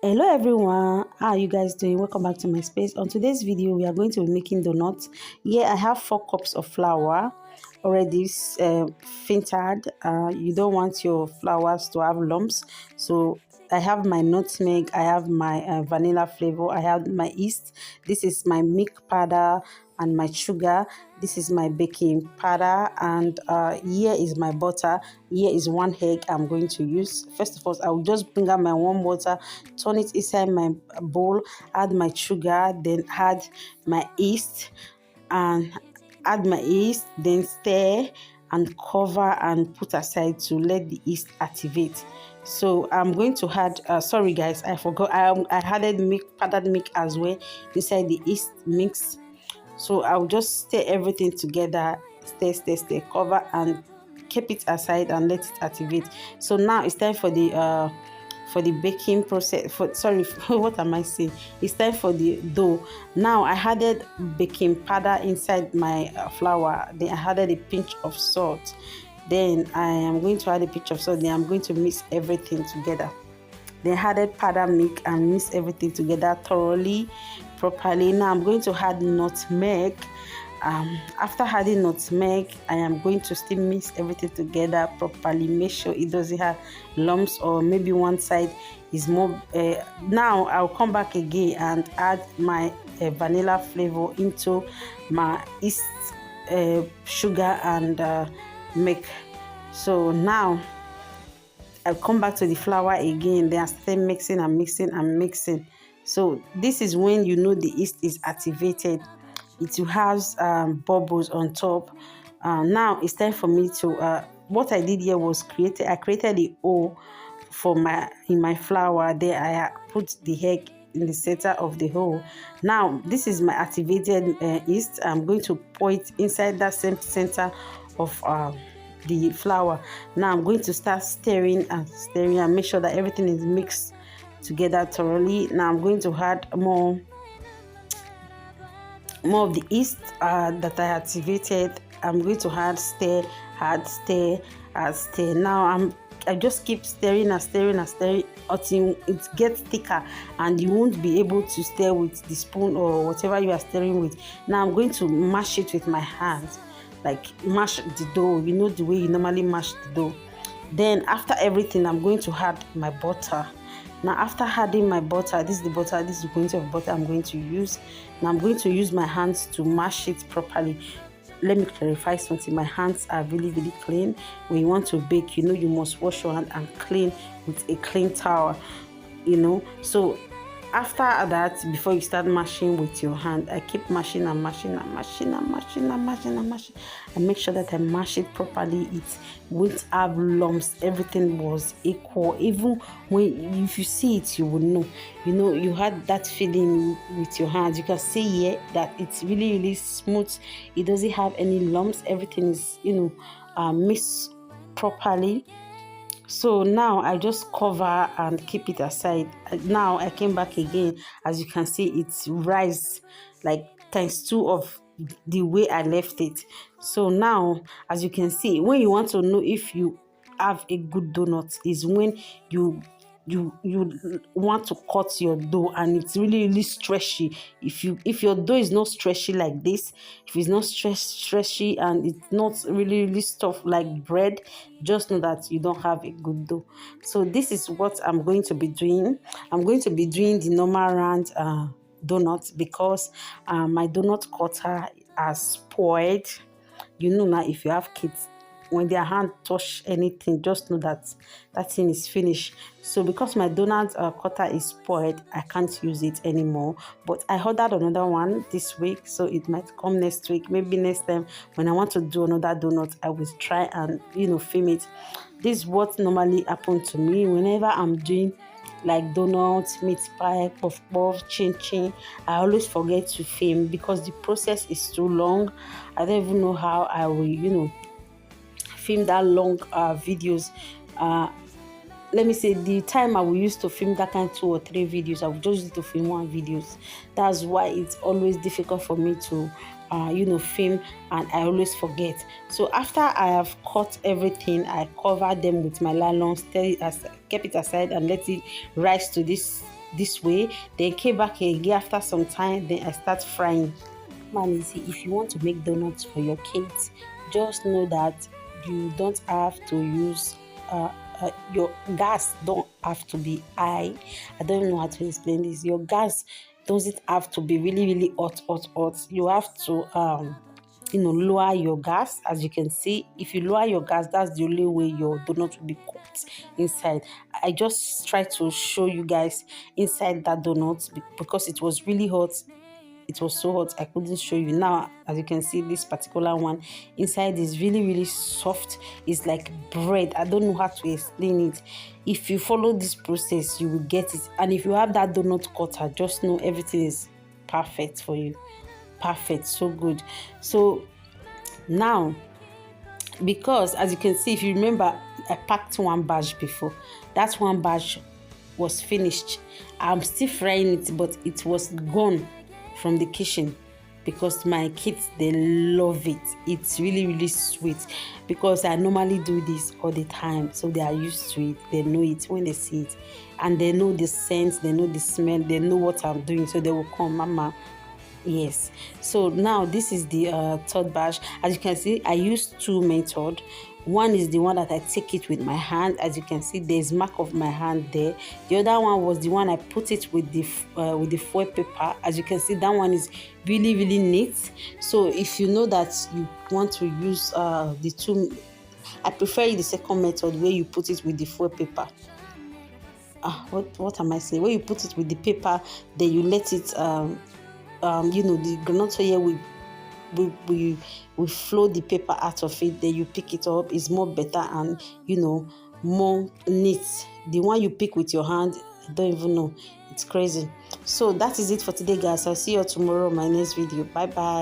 Hello everyone, how are you guys doing? Welcome back to my space. On today's video we are going to be making donuts. Here I have 4 cups of flour already filtered. You don't want your flours to have lumps, so I have my nutmeg, I have my vanilla flavor, I have my yeast, this is my milk powder and my sugar, this is my baking powder, and here is my butter. Here is 1 egg I'm going to use. First of all, I will just bring out my warm water, turn it inside my bowl, add my sugar, then add my yeast, and then stir and cover and put aside to let the yeast activate. So I'm going to add sorry guys, I forgot, I added milk, powdered milk as well inside the yeast mix. So I'll just stir everything together, stir, cover and keep it aside and let it activate. So now it's time for the baking process. What am I saying? It's time for the dough. Now I added baking powder inside my flour. Then I added a pinch of salt. Then I am going to add a pinch of salt. Then I'm going to mix everything together. Then added powder milk and mix everything together thoroughly, properly. Now I'm going to add nutmeg. After adding nutmeg, I am going to still mix everything together properly. Make sure it doesn't have lumps or maybe one side is more. Now I'll come back again and add my vanilla flavor into my yeast, sugar and milk. So now I'll come back to the flour again. Then I start mixing and mixing and mixing. So this is when you know the yeast is activated. It will have bubbles on top. Now it's time for me to what I did here was I created the hole for my flour. There I put the egg in the center of the hole. Now this is my activated yeast. I'm going to pour it inside that same center of the flour. Now I'm going to start stirring and make sure that everything is mixed together thoroughly. Now I'm going to add more of the yeast that I activated. I'm going to add stir. Now I just keep stirring until it gets thicker and you won't be able to stir with the spoon or whatever you are stirring with. Now I'm going to mash it with my hands, like mash the dough, you know, the way you normally mash the dough. Then after everything, I'm going to add my butter. Now after adding my butter, this is the butter, this is the quantity of butter I'm going to use. Now I'm going to use my hands to mash it properly. Let me clarify something. My hands are really clean. When you want to bake, you know, you must wash your hand and clean with a clean towel, you know. So after that, before you start mashing with your hand, I keep mashing and make sure that I mash it properly. It won't have lumps. Everything was equal. Even if you see it, you will know. You know, you had that feeling with your hands. You can see here that it's really smooth. It doesn't have any lumps. Everything is, you know, mixed properly. So now I just cover and keep it aside. Now I came back again. As you can see, it's rise like ×2 of the way I left it. So now, as you can see, when you want to know if you have a good donut is when you want to cut your dough and it's really stretchy. If your dough is not stretchy like this, if it's not stretchy and it's not really stuffed like bread, just know that you don't have a good dough. So this is what I'm going to be doing. I'm going to be doing the normal round donuts because my donut cutter has spoiled. You know, now if you have kids, when their hand touch anything, just know that that thing is finished. So because my donut cutter is spoiled, I can't use it anymore. But I ordered another one this week, so it might come next week. Maybe next time when I want to do another donut, I will try and, you know, film it. This is what normally happens to me whenever I'm doing like donuts, meat pie, puff, chin. I always forget to film because the process is too long. I don't even know how I will, you know, film that long videos. Let me say the time I will use to film that kind of 2 or 3 videos, I will just use to film 1 videos. That's why it's always difficult for me to you know, film, and I always forget. So after I have cut everything, I cover them with my nylon, kept it aside and let it rise to this this way, then came back again after some time, then I start frying. Man, you see, if you want to make donuts for your kids, just know that you don't have to use your gas don't have to be high. I don't know how to explain this. Your gas doesn't have to be really really hot. You have to lower your gas. As you can see, if you lower your gas, that's the only way your donut will be cooked inside. I just try to show you guys inside that donut because it was really hot. It was so hot I couldn't show you. Now as you can see, this particular one inside is really really soft. It's like bread. I don't know how to explain it. If you follow this process, you will get it. And if you have that donut cutter, just know everything is perfect for you. Perfect, so good. So now, because as you can see, if you remember, I packed one batch before. That one batch was finished. I'm still frying it, but it was gone from the kitchen because my kids, they love it. It's really really sweet because I normally do this all the time, so they are used to it. They know it when they see it, and they know the scent, they know the smell, they know what I'm doing, so they will come, mama. Yes. So now this is the third batch. As you can see, I used two methods. One is the one that I take it with my hand. As you can see, there's mark of my hand there. The other one was the one I put it with the foil paper. As you can see, that one is really really neat. So if you know that you want to use the two, I prefer the second method where you put it with the foil paper. What am I saying? Where you put it with the paper, then you let it the groundnut oil we flow the paper out of it, then you pick it up. It's more better and more neat. The one you pick with your hand, I don't even know, it's crazy. So that is it for today, guys. I'll see you tomorrow on my next video. Bye bye.